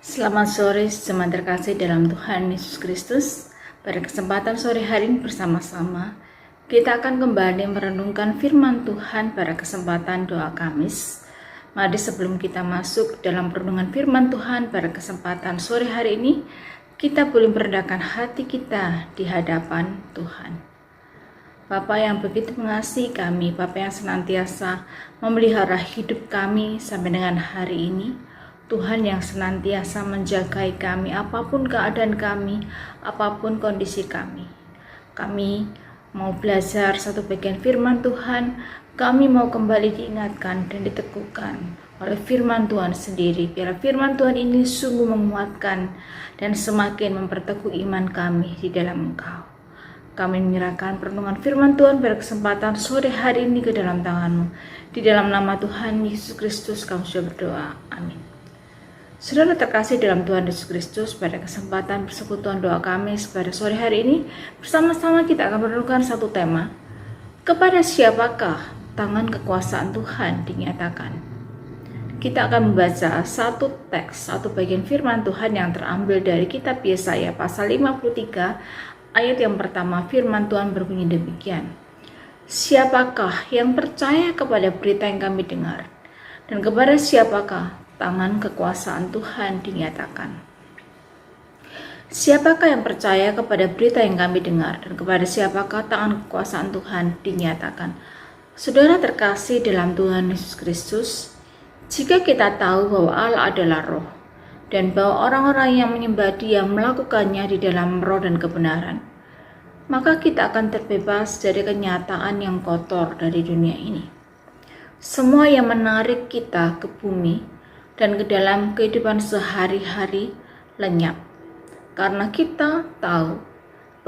Selamat sore, jemaat terkasih dalam Tuhan Yesus Kristus. Pada kesempatan sore hari ini bersama-sama, kita akan kembali merenungkan firman Tuhan pada kesempatan doa Kamis. Mari sebelum kita masuk dalam renungan firman Tuhan pada kesempatan sore hari ini, kita boleh merendahkan hati kita di hadapan Tuhan. Bapa yang begitu mengasihi kami, Bapa yang senantiasa memelihara hidup kami sampai dengan hari ini, Tuhan yang senantiasa menjagai kami apapun keadaan kami, apapun kondisi kami. Kami mau belajar satu bagian firman Tuhan, kami mau kembali diingatkan dan diteguhkan oleh firman Tuhan sendiri. Biar firman Tuhan ini sungguh menguatkan dan semakin memperteguh iman kami di dalam Engkau. Kami menyerahkan perenungan firman Tuhan pada kesempatan sore hari ini ke dalam tangan-Mu. Di dalam nama Tuhan Yesus Kristus kami sudah berdoa. Amin. Saudara terkasih dalam Tuhan Yesus Kristus, pada kesempatan persekutuan doa Kamis pada sore hari ini, bersama-sama kita akan merenungkan satu tema. Kepada siapakah tangan kekuasaan Tuhan dinyatakan? Kita akan membaca satu teks, satu bagian firman Tuhan yang terambil dari kitab Yesaya pasal 53, ayat yang pertama. Firman Tuhan berbunyi demikian. Siapakah yang percaya kepada berita yang kami dengar? Dan kepada siapakah tangan kekuasaan Tuhan dinyatakan? Siapakah yang percaya kepada berita yang kami dengar, dan kepada siapakah tangan kekuasaan Tuhan dinyatakan? Saudara terkasih dalam Tuhan Yesus Kristus, jika kita tahu bahwa Allah adalah roh, dan bahwa orang-orang yang menyembah Dia melakukannya di dalam roh dan kebenaran, maka kita akan terbebas dari kenyataan yang kotor dari dunia ini. Semua yang menarik kita ke bumi dan ke dalam kehidupan sehari-hari lenyap, karena kita tahu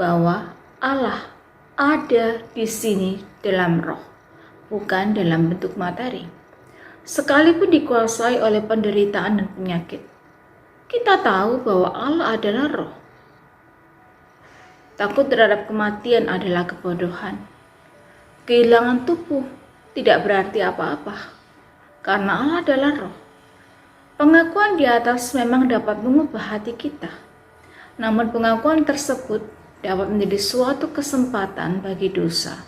bahwa Allah ada di sini dalam roh, bukan dalam bentuk materi. Sekalipun dikuasai oleh penderitaan dan penyakit, kita tahu bahwa Allah adalah roh. Takut terhadap kematian adalah kebodohan. Kehilangan tubuh tidak berarti apa-apa, karena Allah adalah roh. Pengakuan di atas memang dapat mengubah hati kita, namun pengakuan tersebut dapat menjadi suatu kesempatan bagi dosa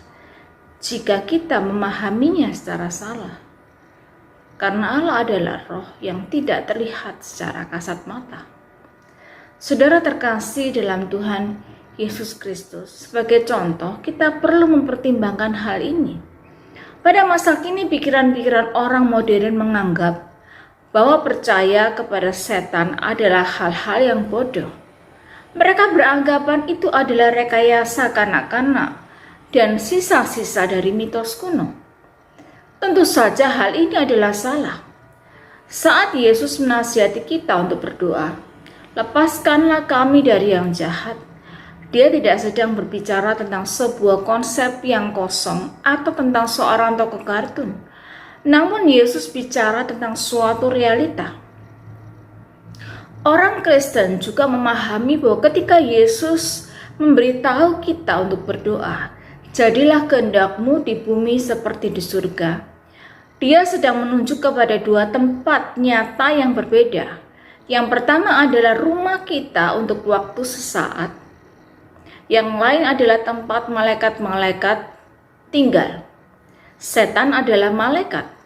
jika kita memahaminya secara salah. Karena Allah adalah roh yang tidak terlihat secara kasat mata. Saudara terkasih dalam Tuhan Yesus Kristus, sebagai contoh kita perlu mempertimbangkan hal ini. Pada masa kini pikiran-pikiran orang modern menganggap bahwa percaya kepada setan adalah hal-hal yang bodoh. Mereka beranggapan itu adalah rekayasa kanak-kanak dan sisa-sisa dari mitos kuno. Tentu saja hal ini adalah salah. Saat Yesus menasihati kita untuk berdoa, lepaskanlah kami dari yang jahat, Dia tidak sedang berbicara tentang sebuah konsep yang kosong atau tentang seorang tokoh kartun. Namun Yesus bicara tentang suatu realita. Orang Kristen juga memahami bahwa ketika Yesus memberitahu kita untuk berdoa, jadilah kehendak-Mu di bumi seperti di surga, Dia sedang menunjuk kepada dua tempat nyata yang berbeda. Yang pertama adalah rumah kita untuk waktu sesaat. Yang lain adalah tempat malaikat-malaikat tinggal. Setan adalah malaikat.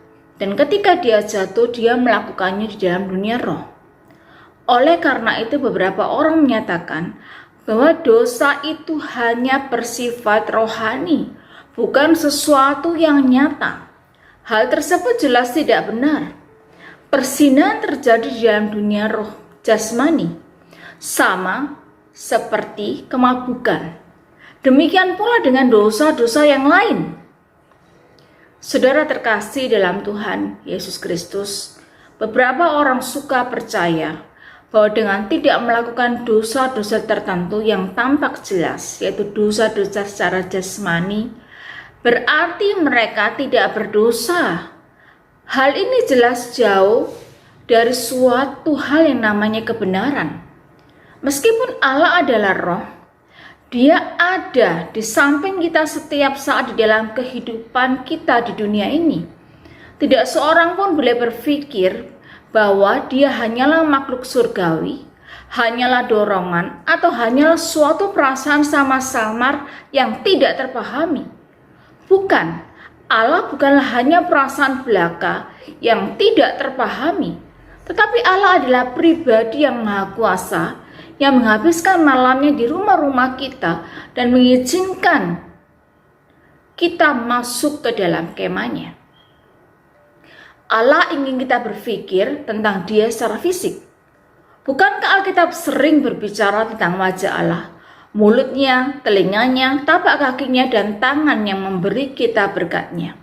Dan ketika dia jatuh, dia melakukannya di dalam dunia roh. Oleh karena itu beberapa orang menyatakan bahwa dosa itu hanya bersifat rohani, bukan sesuatu yang nyata. Hal tersebut jelas tidak benar. Perzinahan terjadi di dalam dunia roh jasmani, sama seperti kemabukan. Demikian pula dengan dosa-dosa yang lain. Saudara terkasih dalam Tuhan Yesus Kristus, beberapa orang suka percaya bahwa dengan tidak melakukan dosa-dosa tertentu yang tampak jelas, yaitu dosa-dosa secara jasmani, berarti mereka tidak berdosa. Hal ini jelas jauh dari suatu hal yang namanya kebenaran. Meskipun Allah adalah roh, Dia ada di samping kita setiap saat di dalam kehidupan kita di dunia ini. Tidak seorang pun boleh berpikir bahwa dia hanyalah makhluk surgawi, hanyalah dorongan, atau hanyalah suatu perasaan samar-samar yang tidak terpahami. Bukan, Allah bukanlah hanya perasaan belaka yang tidak terpahami, tetapi Allah adalah pribadi yang maha kuasa, yang menghabiskan malamnya di rumah-rumah kita dan mengizinkan kita masuk ke dalam kemahnya. Allah ingin kita berpikir tentang Dia secara fisik. Bukankah Alkitab sering berbicara tentang wajah Allah, mulutnya, telinganya, tapak kakinya, dan tangan yang memberi kita berkat-Nya?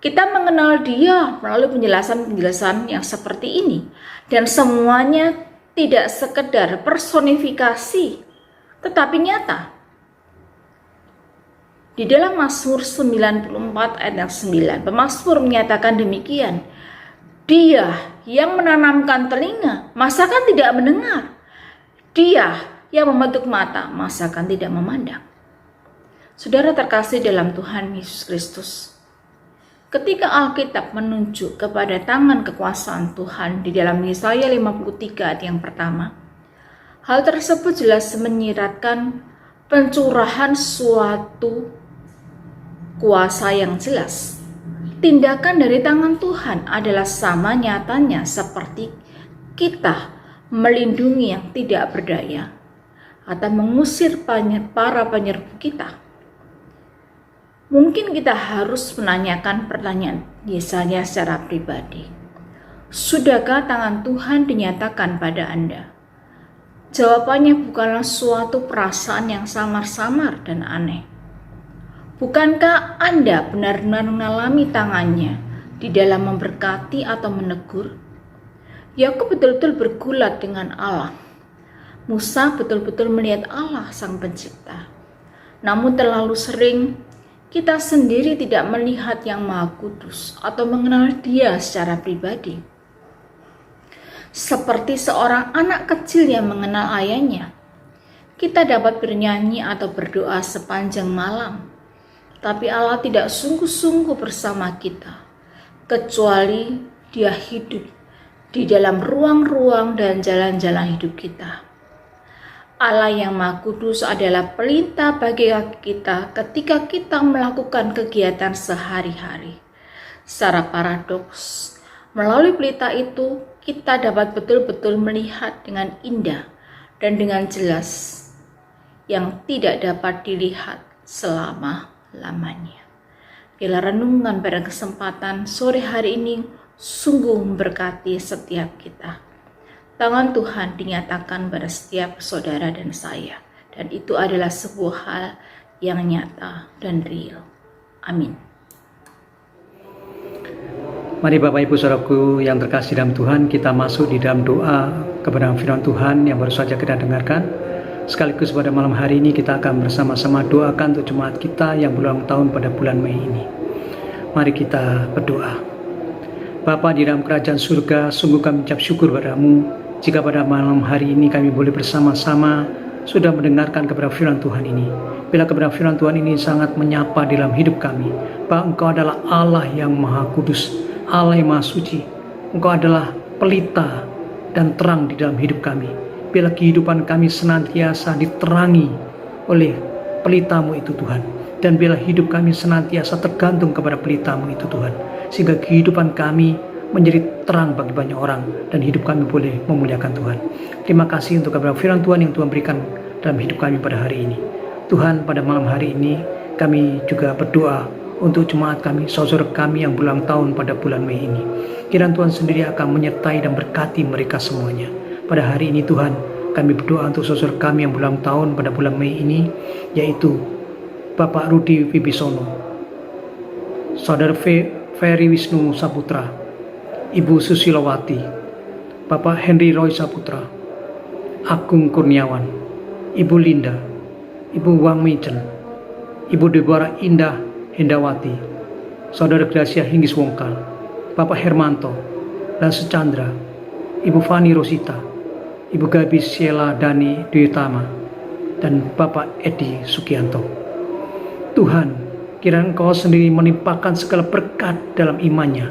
Kita mengenal Dia melalui penjelasan-penjelasan yang seperti ini, dan semuanya tidak sekedar personifikasi, tetapi nyata. Di dalam Mazmur 94 ayat 9, pemazmur menyatakan demikian, Dia yang menanamkan telinga, masakan tidak mendengar? Dia yang membentuk mata, masakan tidak memandang? Saudara terkasih dalam Tuhan Yesus Kristus, ketika Alkitab menunjuk kepada tangan kekuasaan Tuhan di dalam Yesaya 53 ayat yang pertama, hal tersebut jelas menyiratkan pencurahan suatu kuasa yang jelas. Tindakan dari tangan Tuhan adalah sama nyatanya seperti kita melindungi yang tidak berdaya atau mengusir para penyerbu kita. Mungkin kita harus menanyakan pertanyaan Yesaya secara pribadi. Sudahkah tangan Tuhan dinyatakan pada Anda? Jawabannya bukanlah suatu perasaan yang samar-samar dan aneh. Bukankah Anda benar-benar mengalami tangannya di dalam memberkati atau menegur? Yakub betul-betul bergulat dengan Allah. Musa betul-betul melihat Allah Sang Pencipta. Namun terlalu sering kita sendiri tidak melihat Yang Maha Kudus atau mengenal Dia secara pribadi. Seperti seorang anak kecil yang mengenal ayahnya, kita dapat bernyanyi atau berdoa sepanjang malam, tapi Allah tidak sungguh-sungguh bersama kita, kecuali Dia hidup di dalam ruang-ruang dan jalan-jalan hidup kita. Allah yang Maha Kudus adalah pelita bagi kita ketika kita melakukan kegiatan sehari-hari. Secara paradoks, melalui pelita itu kita dapat betul-betul melihat dengan indah dan dengan jelas yang tidak dapat dilihat selama-lamanya. Bila renungan pada kesempatan sore hari ini sungguh memberkati setiap kita. Tangan Tuhan dinyatakan pada setiap saudara dan saya, dan itu adalah sebuah hal yang nyata dan real. Amin. Mari Bapak Ibu Saudaraku yang terkasih dalam Tuhan, kita masuk di dalam doa kepada firman Tuhan yang baru saja kita dengarkan. Sekaligus pada malam hari ini kita akan bersama-sama doakan untuk jemaat kita yang berulang tahun pada bulan Mei ini. Mari kita berdoa. Bapa di dalam kerajaan surga, sungguh kami ucap syukur padamu jika pada malam hari ini kami boleh bersama-sama sudah mendengarkan kepada firman Tuhan ini. Bila kepada firman Tuhan ini sangat menyapa dalam hidup kami, bahwa Engkau adalah Allah yang Maha Kudus, Allah yang Maha Suci. Engkau adalah pelita dan terang di dalam hidup kami. Bila kehidupan kami senantiasa diterangi oleh pelitamu itu Tuhan, dan bila hidup kami senantiasa tergantung kepada pelitamu itu Tuhan, sehingga kehidupan kami menjadi terang bagi banyak orang dan hidup kami boleh memuliakan Tuhan. Terima kasih untuk kepada firman Tuhan yang Tuhan berikan dalam hidup kami pada hari ini. Tuhan, pada malam hari ini kami juga berdoa untuk jemaat kami, saudara kami yang berulang tahun pada bulan Mei ini. Kiranya Tuhan sendiri akan menyertai dan berkati mereka semuanya. Pada hari ini Tuhan, kami berdoa untuk saudara kami yang berulang tahun pada bulan Mei ini, yaitu Bapak Rudi Wibisono, Saudara Ferry Wisnu Saputra, Ibu Susilowati, Bapak Henry Roy Saputra, Agung Kurniawan, Ibu Linda, Ibu Wang Mijen, Ibu Deborah Indah Hendawati, Saudara Gracia Hinggis Wongkal, Bapak Hermanto, Lasu Chandra, Ibu Fani Rosita, Ibu Gabi Sheila Dani Duyutama, dan Bapak Edi Sugianto. Tuhan, kiranya Engkau sendiri menimpakan segala berkat dalam imannya,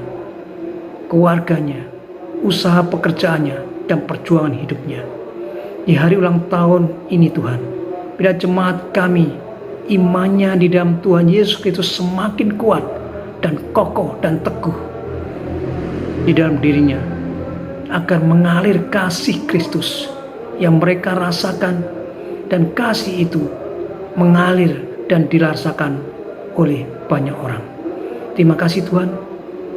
keluarganya, usaha pekerjaannya, dan perjuangan hidupnya. Di hari ulang tahun ini Tuhan, bila jemaat kami imannya di dalam Tuhan Yesus Kristus semakin kuat dan kokoh dan teguh di dalam dirinya, agar mengalir kasih Kristus yang mereka rasakan, dan kasih itu mengalir dan dirasakan oleh banyak orang. Terima kasih Tuhan,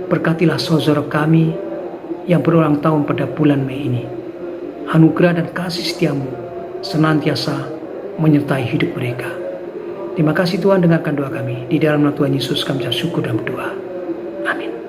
berkatilah saudara kami yang berulang tahun pada bulan Mei ini. Anugerah dan kasih setiamu senantiasa menyertai hidup mereka. Terima kasih Tuhan, dengarkan doa kami. Di dalam nama Tuhan Yesus kami bersyukur dan berdoa. Amin.